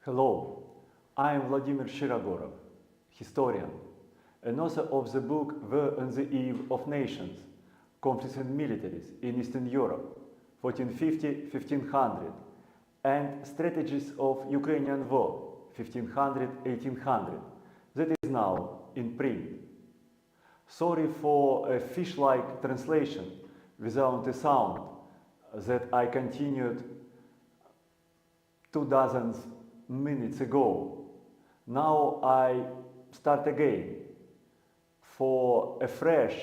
Hello, I am Vladimir Shirogorov, historian, and author of the book War on the Eve of Nations, Conflicts and Militaries in Eastern Europe, 1450-1500, and Strategies of Ukrainian War, 1500-1800, that is now in print. Sorry for a fish-like translation without a sound that I continued 24 minutes ago. Now I start again for a fresh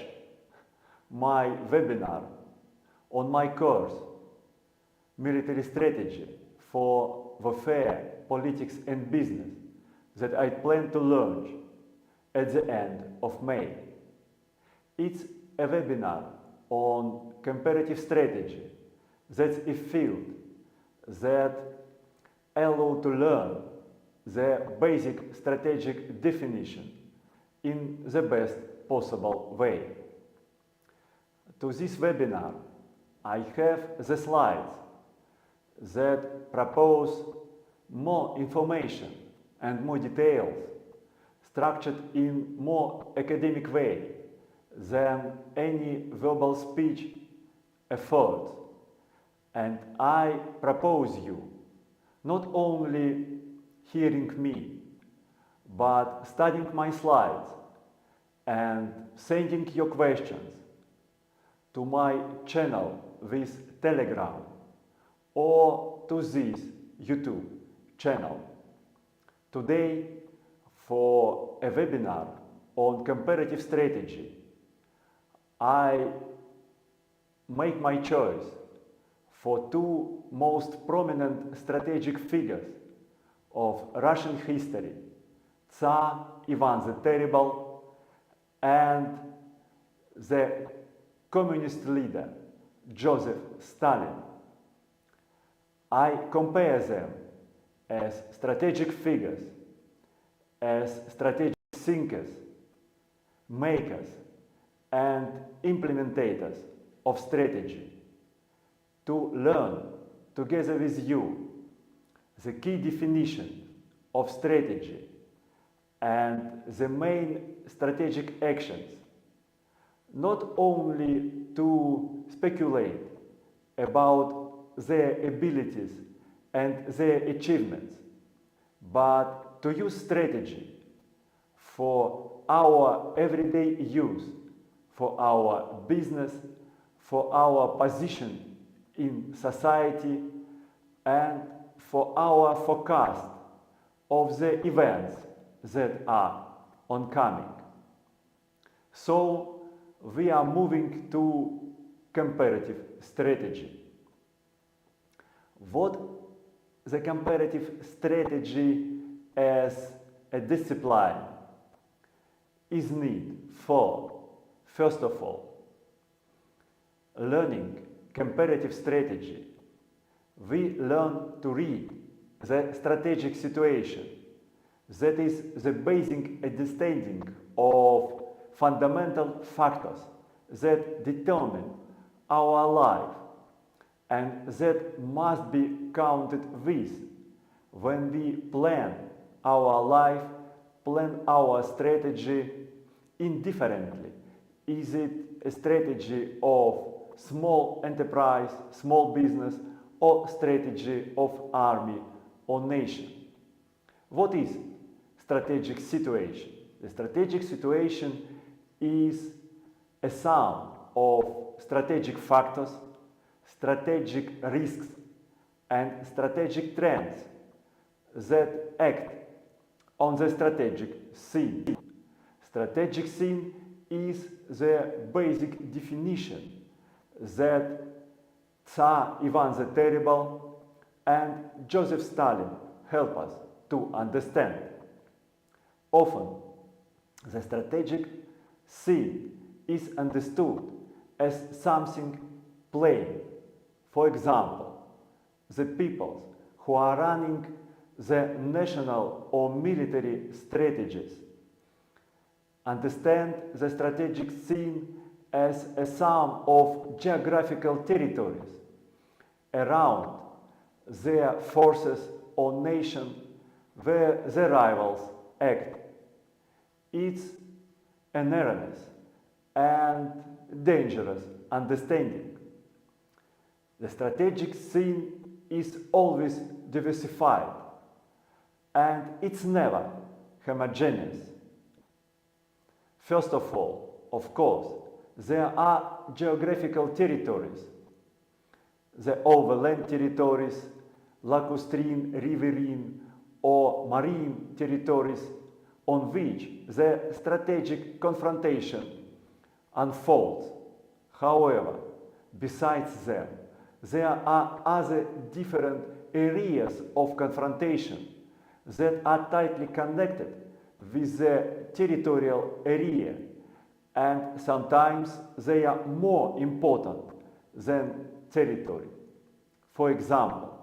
my webinar on my course Military Strategy for Warfare, Politics and Business that I plan to launch at the end of May. It's a webinar on comparative strategy. That's a field that allows to learn the basic strategic definition in the best possible way. To this webinar, I have the slides that propose more information and more details, structured in more academic way than any verbal speech affords. And I propose you not only hearing me, but studying my slides and sending your questions to my channel with Telegram or to this YouTube channel. Today, for a webinar on comparative strategy, I make my choice for two most prominent strategic figures of Russian history, Tsar Ivan the Terrible and the communist leader Josef Stalin. I compare them as strategic figures, as strategic thinkers, makers and implementators of strategy, to learn together with you the key definition of strategy and the main strategic actions, not only to speculate about their abilities and their achievements, but to use strategy for our everyday use, for our business, for our position in society, and for our forecast of the events that are oncoming. So we are moving to comparative strategy. What the comparative strategy as a discipline is need for, first of all, learning comparative strategy. We learn to read the strategic situation, that is the basic understanding of fundamental factors that determine our life and that must be counted with when we plan our life, plan our strategy indifferently. Is it a strategy of small enterprise, small business, or strategy of army or nation? What is strategic situation? The strategic situation is a sum of strategic factors, strategic risks, and strategic trends that act on the strategic scene. Strategic scene is the basic definition that Tsar Ivan the Terrible and Josef Stalin help us to understand. Often, the strategic scene is understood as something plain. For example, the peoples who are running the national or military strategies understand the strategic scene as a sum of geographical territories around their forces or nation where the rivals act. It's a narrowness and dangerous understanding. The strategic scene is always diversified and it's never homogeneous. First of all, of course, there are geographical territories, the overland territories, lacustrine, riverine or marine territories on which the strategic confrontation unfolds. However, besides them, there are other different areas of confrontation that are tightly connected with the territorial area, and sometimes they are more important than territory. For example,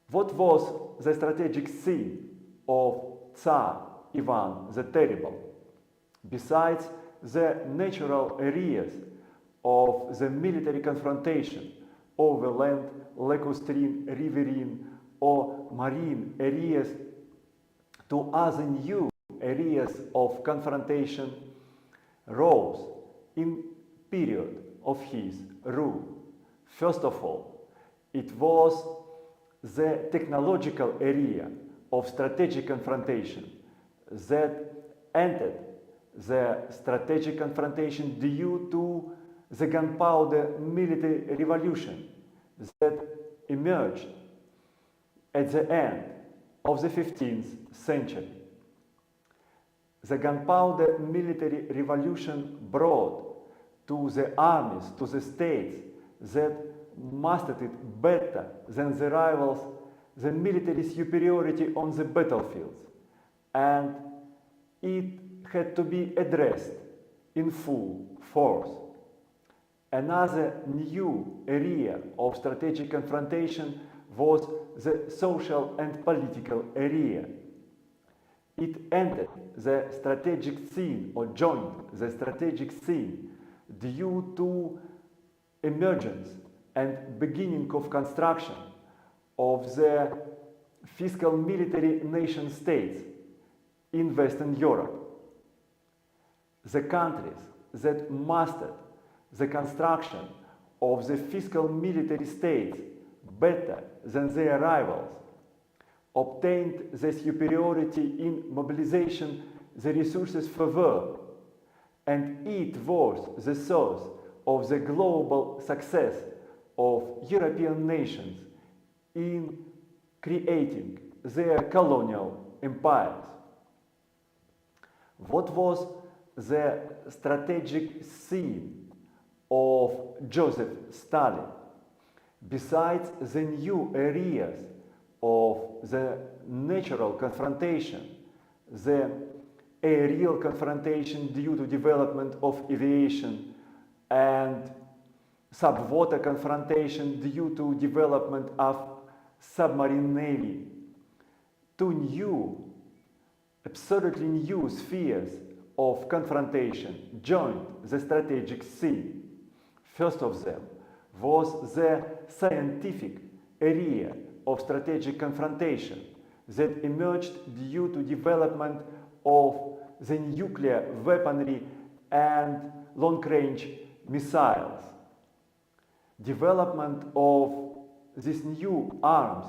what was the strategic scene of Tsar Ivan the Terrible, besides the natural areas of the military confrontation over land, lacustrine, riverine or marine areas to other new areas of confrontation rose in period of his rule. First of all, it was the technological area of strategic confrontation that entered the strategic confrontation due to the gunpowder military revolution that emerged at the end of the 15th century. The gunpowder military revolution brought to the armies, to the states that mastered it better than the rivals, the military superiority on the battlefields, and it had to be addressed in full force. Another new area of strategic confrontation was the social and political area. It entered the strategic scene or joined the strategic scene due to emergence and beginning of construction of the fiscal military nation states in Western Europe. The countries that mastered the construction of the fiscal military states better than their rivals obtained the superiority in mobilization the resources for war, and it was the source of the global success of European nations in creating their colonial empires. What was the strategic scene of Josef Stalin? Besides the new areas of the natural confrontation, the aerial confrontation due to development of aviation and subwater confrontation due to development of submarine navy, two new, absolutely new spheres of confrontation joined the strategic scene. First of them was the scientific area of strategic confrontation that emerged due to development of the nuclear weaponry and long-range missiles. Development of these new arms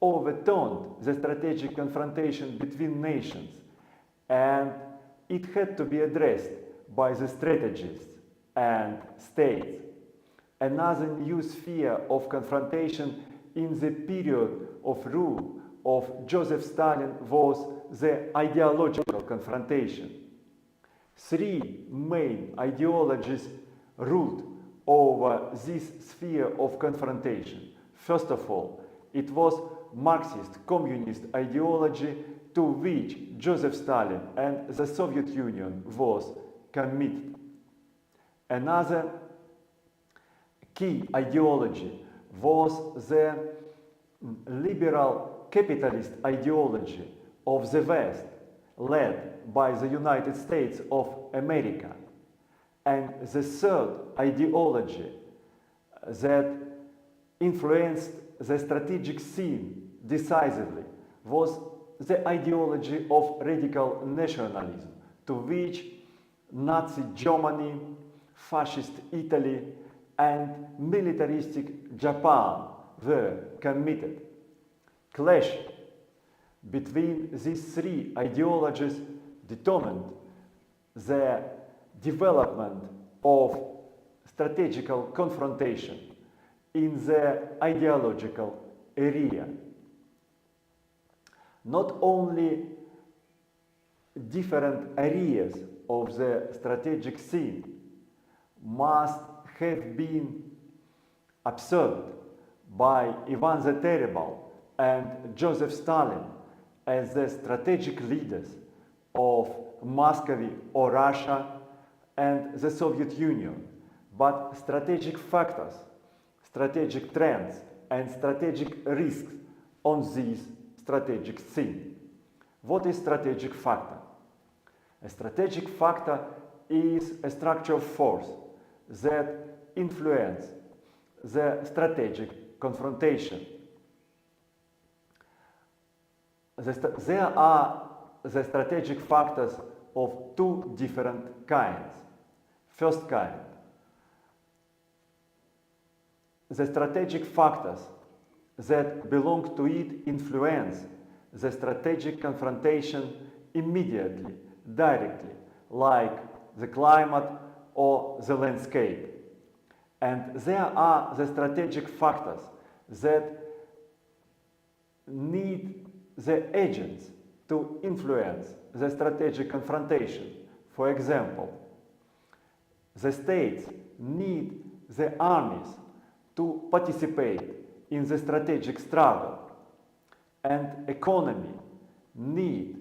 overturned the strategic confrontation between nations, and it had to be addressed by the strategists and states. Another new sphere of confrontation in the period of rule of Josef Stalin was the ideological confrontation. Three main ideologies ruled over this sphere of confrontation. First of all, it was Marxist communist ideology to which Joseph Stalin and the Soviet Union was committed. Another key ideology was the liberal capitalist ideology of the West, led by the United States of America. And the third ideology that influenced the strategic scene decisively was the ideology of radical nationalism, to which Nazi Germany, fascist Italy, and militaristic Japan were committed. Clash between these three ideologies determined the development of strategical confrontation in the ideological area. Not only different areas of the strategic scene must have been observed by Ivan the Terrible and Joseph Stalin as the strategic leaders of Muscovy or Russia and the Soviet Union, but strategic factors, strategic trends, and strategic risks on this strategic scene. What is strategic factor? A strategic factor is a structural force that influences the strategic confrontation. There are the strategic factors of two different kinds. First kind, the strategic factors that belong to it influence the strategic confrontation immediately, directly, like the climate or the landscape. And there are the strategic factors that need the agents to influence the strategic confrontation. For example, the states need the armies to participate in the strategic struggle, and economy need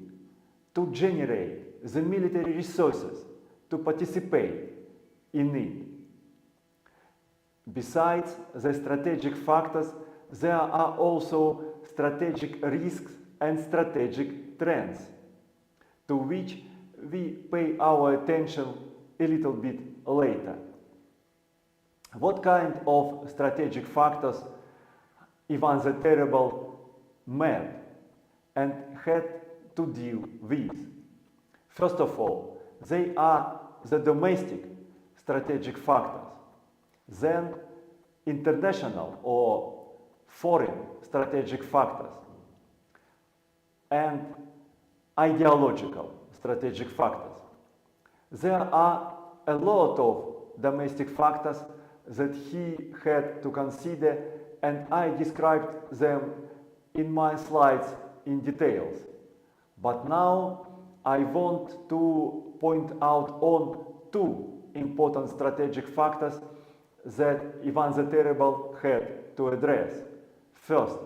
to generate the military resources to participate in it. Besides the strategic factors, there are also strategic risks and strategic trends, to which we pay our attention a little bit later. What kind of strategic factors Ivan the Terrible met and had to deal with? First of all, they are the domestic strategic factors, then international or foreign strategic factors, and ideological strategic factors. There are a lot of domestic factors that he had to consider, and I described them in my slides in details. But now I want to point out on two important strategic factors that Ivan the Terrible had to address. First,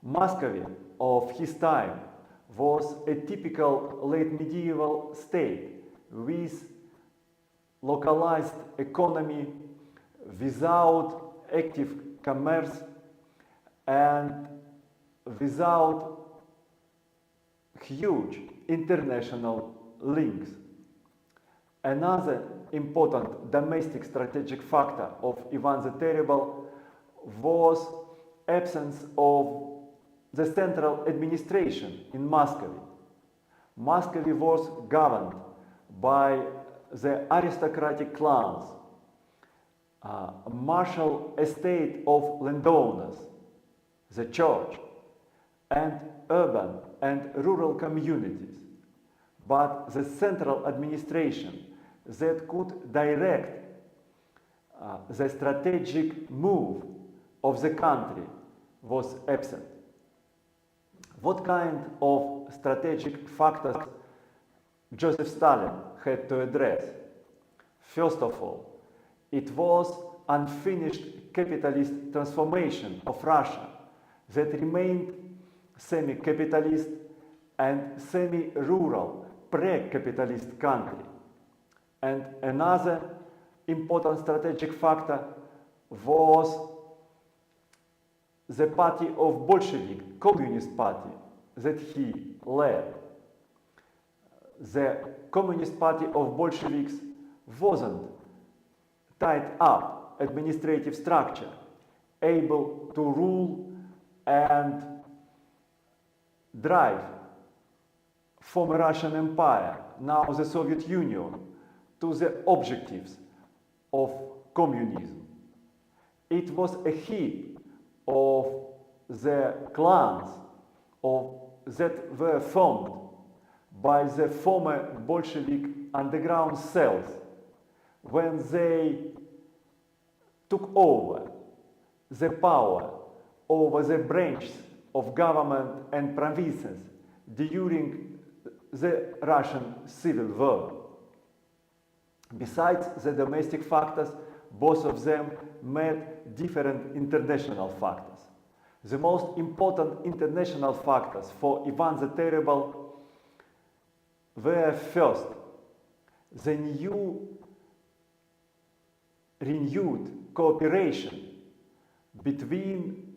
Muscovy of his time was a typical late medieval state with localized economy, without active commerce, and without huge international links. Another important domestic strategic factor of Ivan the Terrible was absence of the central administration in Muscovy. Muscovy was governed by the aristocratic clans, martial estate of landowners, the church, and urban and rural communities. But the central administration that could direct the strategic move of the country was absent. What kind of strategic factors Joseph Stalin had to address? First of all, it was unfinished capitalist transformation of Russia that remained semi-capitalist and semi-rural pre-capitalist country. And another important strategic factor was the party of Bolshevik, Communist Party, that he led. The Communist Party of Bolsheviks wasn't tied up administrative structure, able to rule and drive former Russian Empire, now the Soviet Union, to the objectives of communism. It was a hit of the clans that were formed by the former Bolshevik underground cells when they took over the power over the branches of government and provinces during the Russian Civil War. Besides the domestic factors, both of them met different international factors. The most important international factors for Ivan the Terrible were first, the renewed cooperation between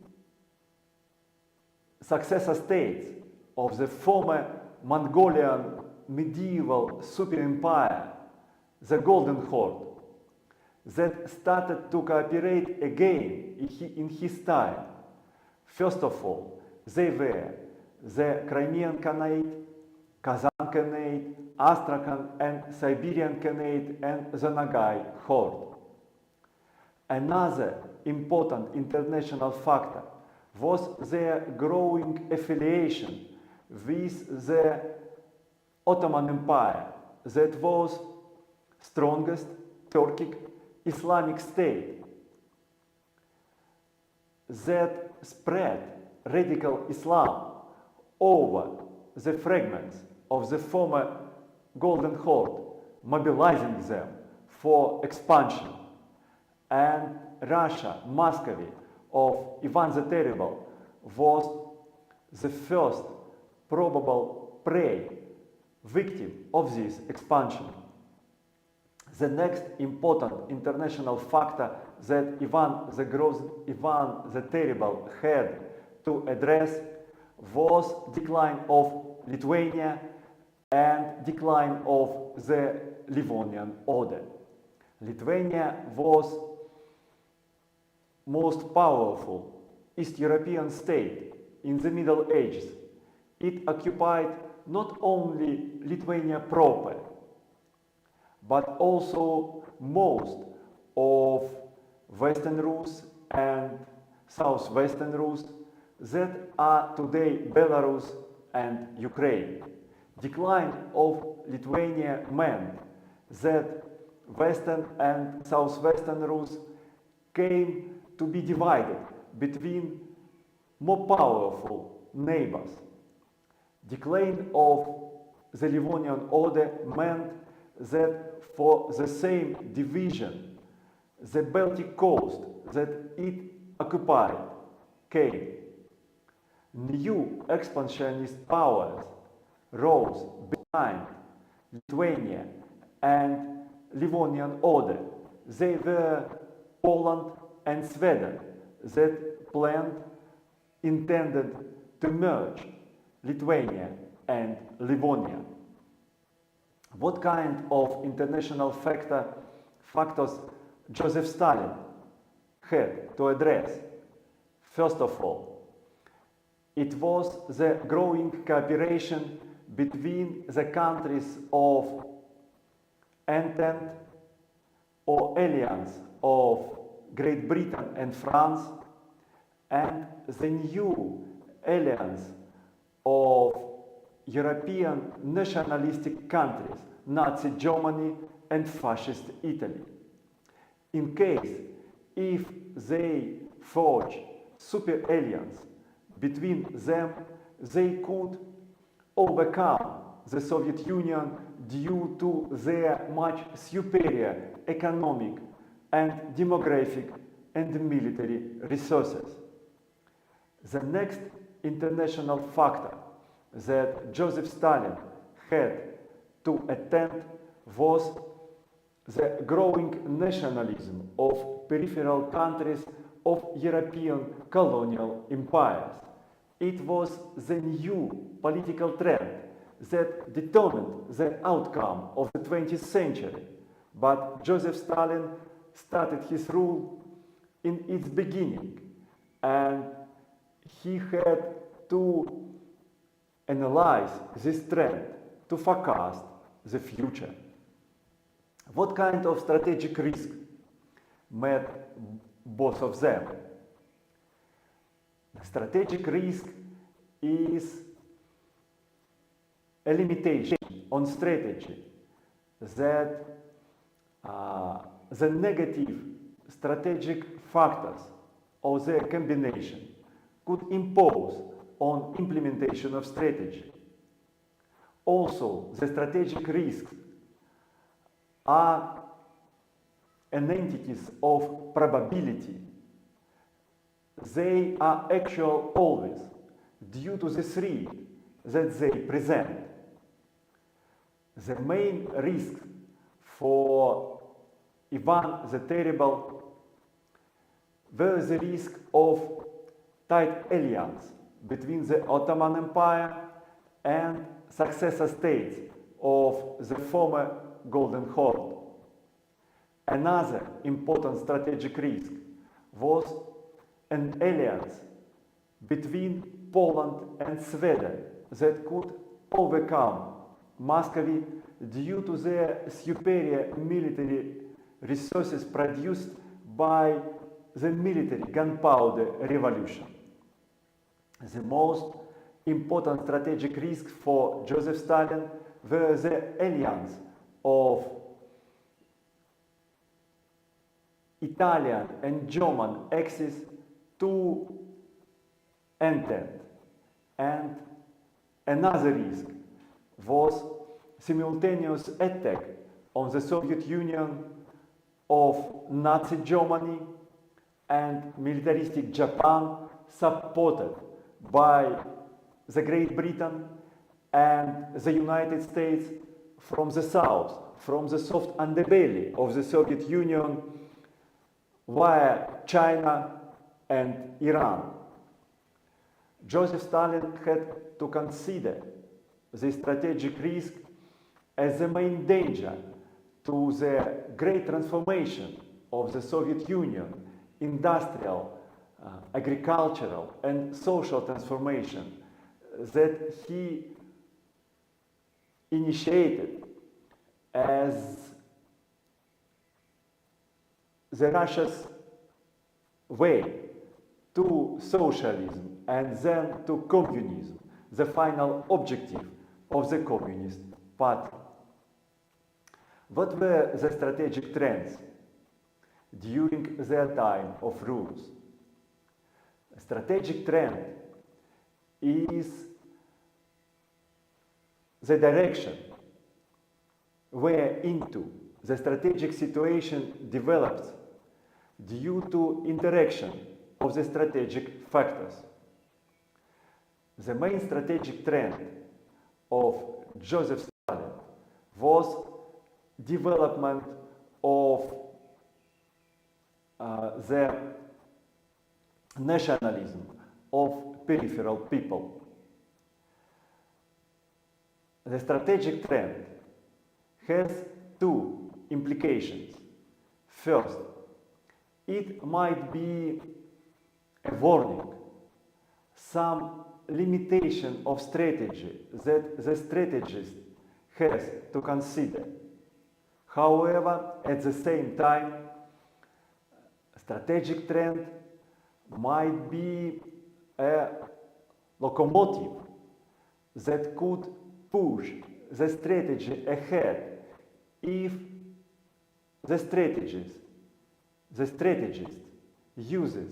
successor states of the former Mongolian medieval superempire, the Golden Horde, that started to cooperate again in his time. First of all, they were the Crimean Khanate, Kazan Khanate, Astrakhan and Siberian Khanate, and the Nogai Horde. Another important international factor was their growing affiliation with the Ottoman Empire, that was strongest Turkic Islamic state that spread radical Islam over the fragments of the former Golden Horde, mobilizing them for expansion. And Russia, Muscovy of Ivan the Terrible was the first probable prey, victim of this expansion. The next important international factor that Ivan the Terrible had to address was decline of Lithuania and decline of the Livonian order. Lithuania was most powerful East European state in the Middle Ages. It occupied not only Lithuania proper, but also most of Western Rus and Southwestern Rus that are today Belarus and Ukraine. Decline of Lithuania meant that Western and Southwestern Rus came to be divided between more powerful neighbors. Decline of the Livonian order meant that for the same division, the Baltic coast that it occupied came. New expansionist powers rose behind Lithuania and Livonian order. They were Poland and Sweden that intended to merge Lithuania and Livonia. What kind of international factors Josef Stalin had to address? First of all, it was the growing cooperation between the countries of Entente or Alliance of Great Britain and France, and the new alliance of European nationalistic countries, Nazi Germany and Fascist Italy. In case if they forge super alliance between them, they could overcome the Soviet Union due to their much superior economic and demographic and military resources. The next international factor that Joseph Stalin had to attend was the growing nationalism of peripheral countries of European colonial empires. It was the new political trend that determined the outcome of the 20th century, but Joseph Stalin started his rule in its beginning, and he had to analyze this trend to forecast the future. What kind of strategic risk met both of them? The strategic risk is a limitation on strategy that the negative strategic factors of their combination could impose on implementation of strategy. Also, the strategic risks are entities of probability. They are actual always due to the threat that they present. The main risk for Ivan the Terrible were the risk of tight alliance between the Ottoman Empire and successor states of the former Golden Horde. Another important strategic risk was an alliance between Poland and Sweden that could overcome Muscovy due to their superior military resources produced by the military gunpowder revolution. The most important strategic risk for Joseph Stalin were the alliance of Italian and German axis to Entente, and another risk was simultaneous attack on the Soviet Union of Nazi Germany and militaristic Japan, supported by the Great Britain and the United States from the south, from the soft underbelly of the Soviet Union via China and Iran. Joseph Stalin had to consider the strategic risk as the main danger to the great transformation of the Soviet Union, industrial, agricultural and social transformation that he initiated as the Russia's way to socialism and then to communism, the final objective of the Communist Party. What were the strategic trends during their time of rules? A strategic trend is the direction whereinto the strategic situation develops due to interaction of the strategic factors. The main strategic trend of Joseph Stalin was development of the nationalism of peripheral people. The strategic trend has two implications. First, it might be a warning, some limitation of strategy that the strategist has to consider. However, at the same time, strategic trend might be a locomotive that could push the strategy ahead if the strategist uses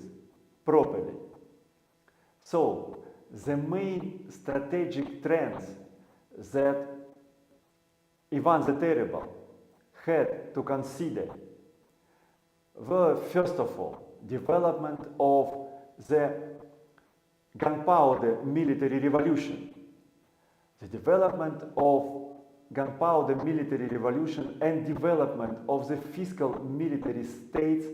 properly. So, the main strategic trends that Ivan the Terrible had to consider were, first of all, development of the gunpowder military revolution. The development of gunpowder military revolution and development of the fiscal military states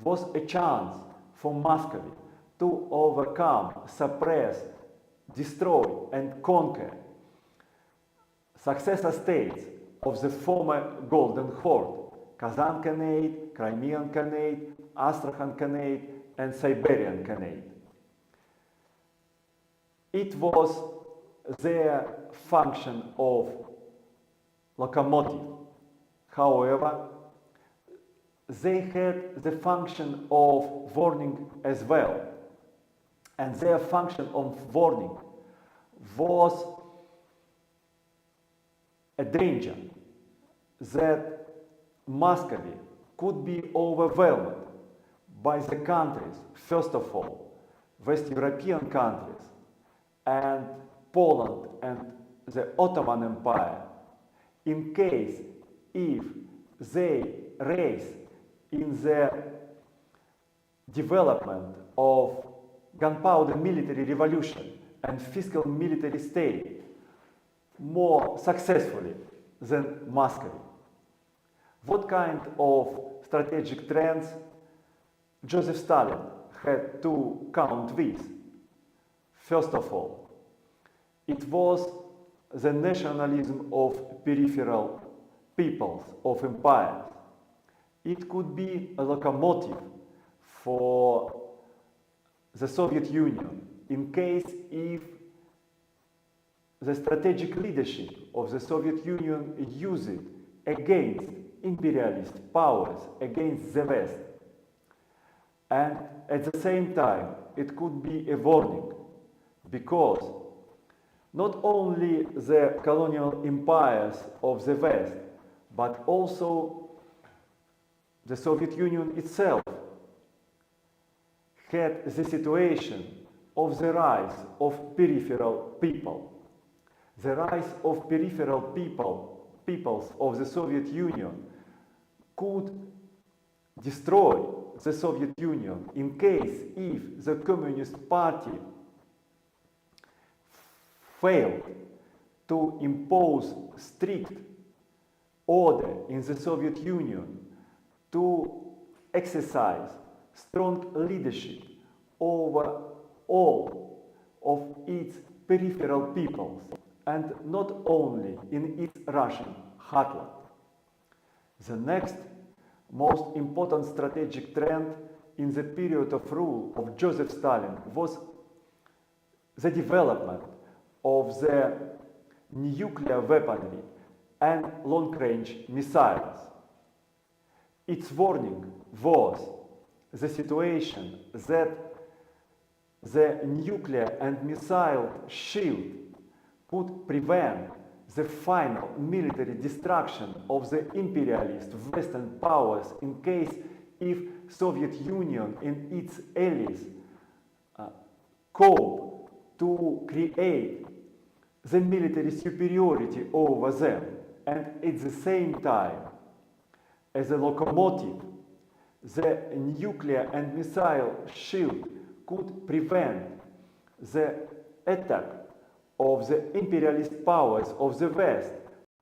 was a chance for Muscovy to overcome, suppress, destroy and conquer successor states of the former Golden Horde: Kazan Khanate, Crimean Khanate, Astrakhan Khanate and Siberian Khanate. It was their function of locomotive. However, they had the function of warning as well. And their function of warning was a danger that Moscow could be overwhelmed by the countries, first of all, West European countries, and Poland and the Ottoman Empire, in case if they race in the development of gunpowder military revolution and fiscal military state more successfully than Moscow. What kind of strategic trends Joseph Stalin had to count with? First of all, it was the nationalism of peripheral peoples of empires. It could be a locomotive for the Soviet Union in case if the strategic leadership of the Soviet Union used it against imperialist powers, against the West. And at the same time, it could be a warning, because not only the colonial empires of the West, but also the Soviet Union itself had the situation of the rise of peripheral people. The rise of peripheral peoples of the Soviet Union could destroy the Soviet Union in case if the Communist Party failed to impose strict order in the Soviet Union to exercise strong leadership over all of its peripheral peoples, and not only in its Russian heartland. The next most important strategic trend in the period of rule of Joseph Stalin was the development of the nuclear weaponry and long-range missiles. Its warning was the situation that the nuclear and missile shield could prevent the final military destruction of the imperialist Western powers in case if Soviet Union and its allies cope to create the military superiority over them, and at the same time, as a locomotive, the nuclear and missile shield could prevent the attack of the imperialist powers of the West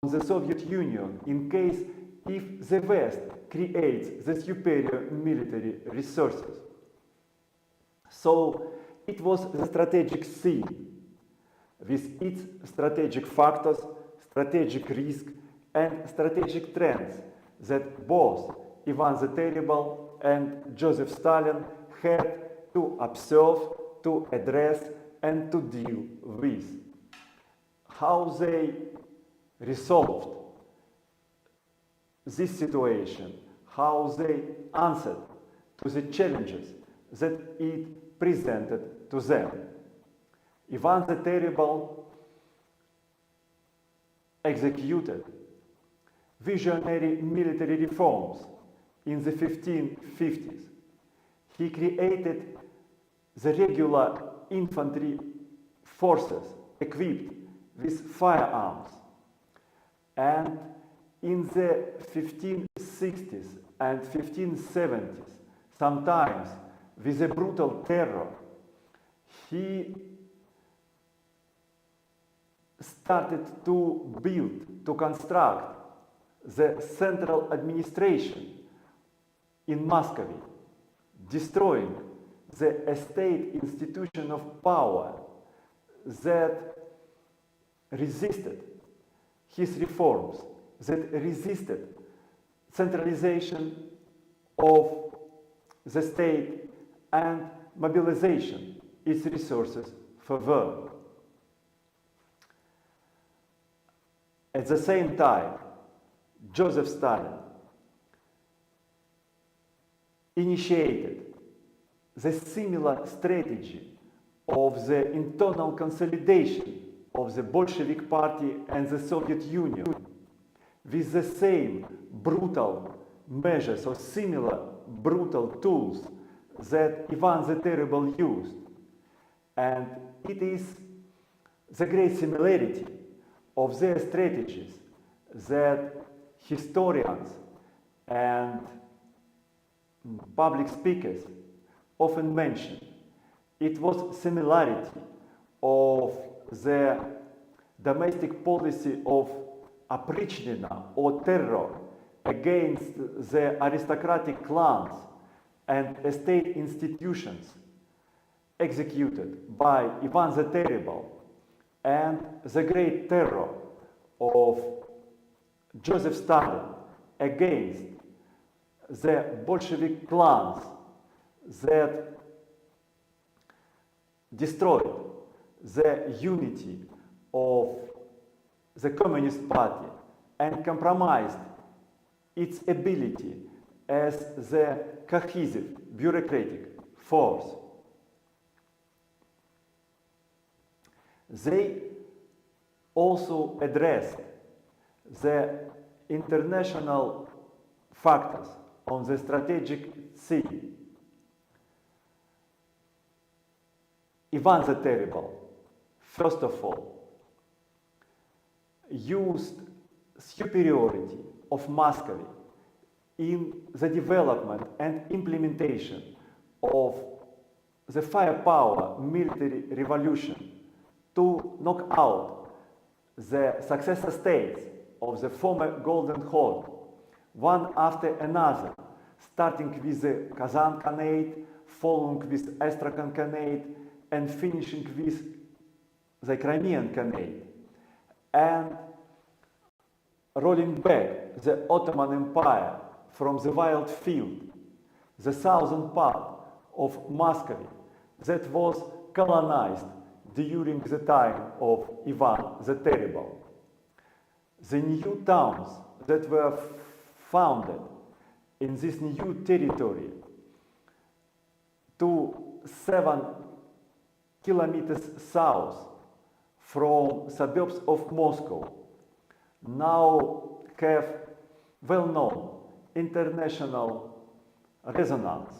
on the Soviet Union in case if the West creates the superior military resources. So it was the strategic scene with its strategic factors, strategic risk, and strategic trends that both Ivan the Terrible and Joseph Stalin had to observe, to address, and to deal with. How they resolved this situation, how they answered to the challenges that it presented to them. Ivan the Terrible executed visionary military reforms in the 1550s. He created the regular infantry forces equipped with firearms. And in the 1560s and 1570s, sometimes with a brutal terror, he started to build, to construct the central administration in Moscow, destroying the state institution of power that resisted his reforms, that resisted centralization of the state and mobilization its resources for war. At the same time, Josef Stalin initiated the similar strategy of the internal consolidation of the Bolshevik Party and the Soviet Union with the same brutal measures or similar brutal tools that Ivan the Terrible used. And it is the great similarity of their strategies that historians and public speakers often mention. It was similarity of the domestic policy of опричнина or terror against the aristocratic clans and state institutions executed by Ivan the Terrible, and the great terror of Joseph Stalin against the Bolshevik clans that destroyed the unity of the Communist Party and compromised its ability as the cohesive bureaucratic force. They also addressed the international factors on the strategic scene. Ivan the Terrible, first of all, used superiority of Muscovy in the development and implementation of the firepower military revolution to knock out the successor states of the former Golden Horde, one after another, starting with the Kazan Khanate, following with Astrakhan Khanate, and finishing with the Crimean Khanate, and rolling back the Ottoman Empire from the wild field, the southern part of Muscovy that was colonized during the time of Ivan the Terrible. The new towns that were founded in this new territory to 7 kilometers south from suburbs of Moscow now have well-known international resonance.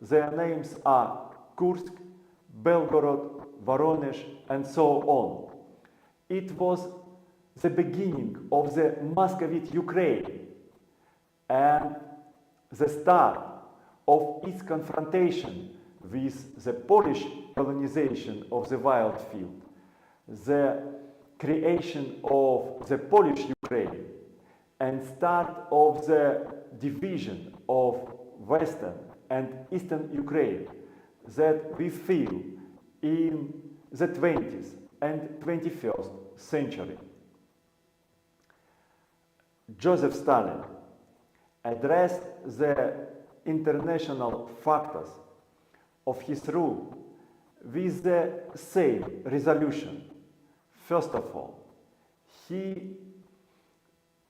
Their names are Kursk, Belgorod, Voronezh, and so on. It was the beginning of the Muscovite Ukraine and the start of its confrontation with the Polish colonization of the wild field, the creation of the Polish Ukraine, and start of the division of Western and Eastern Ukraine that we feel in the 20th and 21st century. Joseph Stalin addressed the international factors of his rule with the same resolution. First of all, he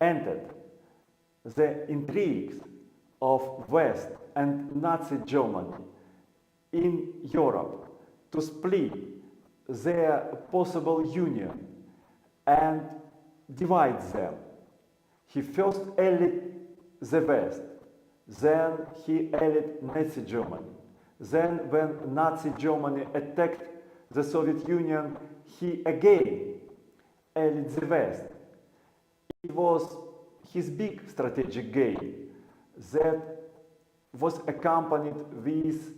entered the intrigues of West and Nazi Germany in Europe to split their possible union and divide them. He first allied the West, then he allied Nazi Germany. Then when Nazi Germany attacked the Soviet Union, he again allied the West. It was his big strategic game that was accompanied with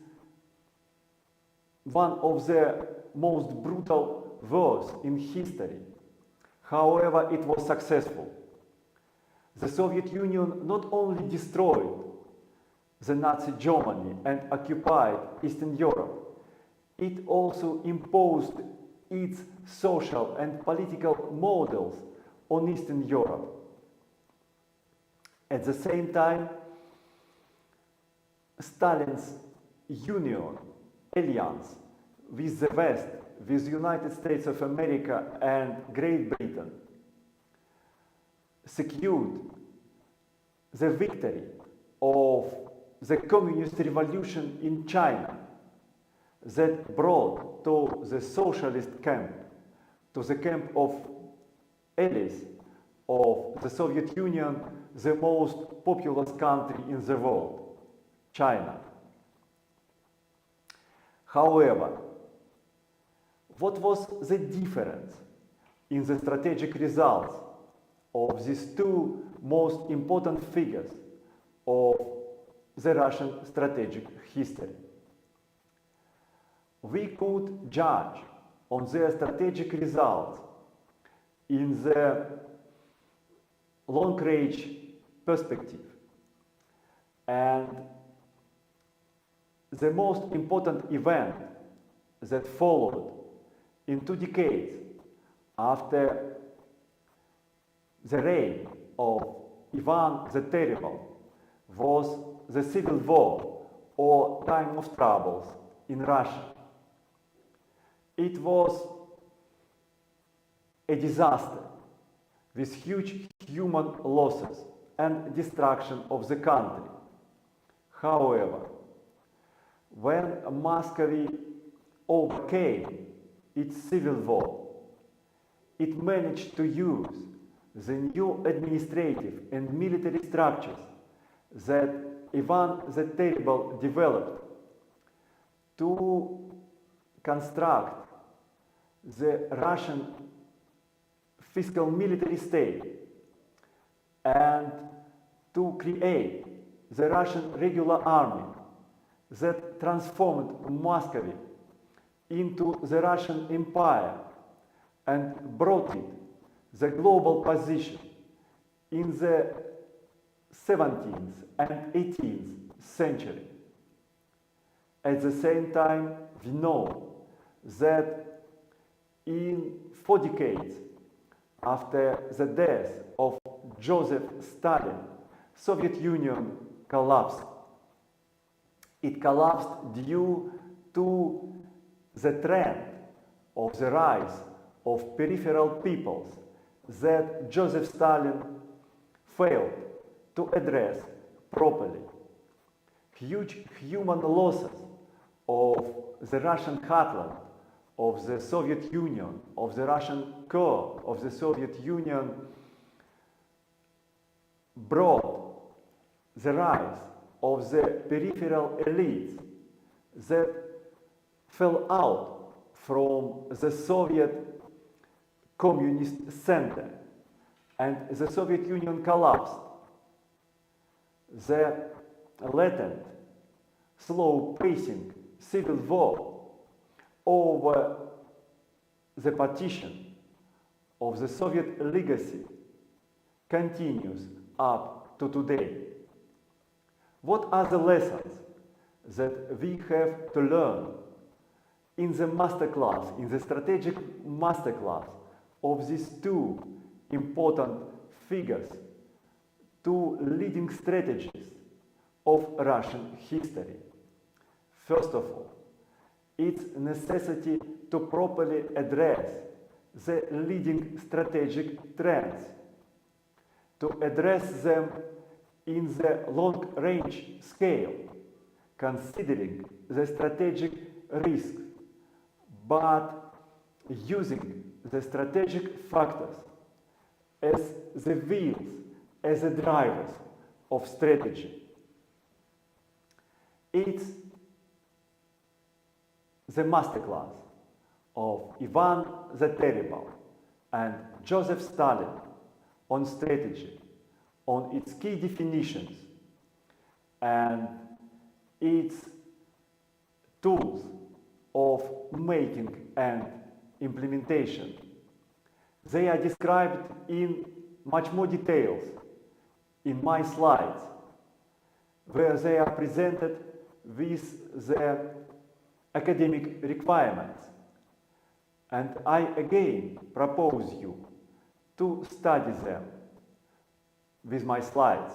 one of the most brutal wars in history. However, it was successful. The Soviet Union not only destroyed the Nazi Germany and occupied Eastern Europe, it also imposed its social and political models on Eastern Europe. At the same time, Stalin's union, alliance with the West, with the United States of America and Great Britain, secured the victory of the communist revolution in China that brought to the socialist camp, to the camp of allies of the Soviet Union, the most populous country in the world, China. However, what was the difference in the strategic results of these two most important figures of the Russian strategic history? We could judge on their strategic results in the long-range perspective, and the most important event that followed in 2 decades after the reign of Ivan the Terrible was the Civil War, or time of troubles in Russia. It was a disaster with huge human losses and destruction of the country. However, when Moscow overcame its civil war, it managed to use the new administrative and military structures that Ivan the Terrible developed to construct the Russian fiscal military state and to create the Russian regular army that transformed Moscow into the Russian Empire and brought it the global position in the 17th and 18th century. At the same time, we know that in 4 decades after the death of Josef Stalin, Soviet Union collapsed. It collapsed due to the trend of the rise of peripheral peoples that Josef Stalin failed to address properly. Huge human losses of the Russian heartland, of the Soviet Union, of the Russian core of the Soviet Union brought the rise of the peripheral elites that fell out from the Soviet communist center, and the Soviet Union collapsed. The latent, slow-pacing civil war over the partition of the Soviet legacy continues up to today. What are the lessons that we have to learn in the masterclass, in the strategic masterclass of these two important figures, two leading strategists of Russian history? First of all, its necessity to properly address the leading strategic trends, to address them in the long-range scale, considering the strategic risks, but using the strategic factors as the wheels, as the drivers of strategy. It's the masterclass of Ivan the Terrible and Josef Stalin on strategy, on its key definitions and its tools of making and implementation. They are described in much more details in my slides, where they are presented with the academic requirements. And I again propose you to study them with my slides.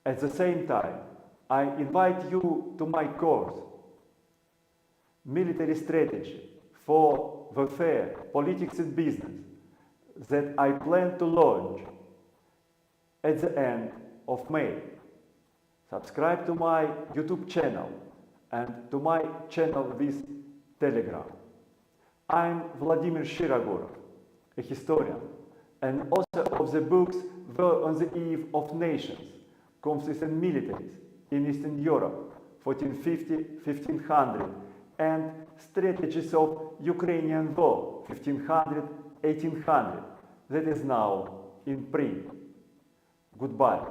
At the same time, I invite you to my course, Military Strategy for Warfare, Politics and Business, that I plan to launch at the end of May. Subscribe to my YouTube channel and to my channel with Telegram. I'm Vladimir Shirogorov, a historian and author of the books War on the Eve of Nations, Conflicts and Militaries in Eastern Europe, 1450-1500, and Strategies of Ukrainian War, 1500-1800, that is now in print. Goodbye.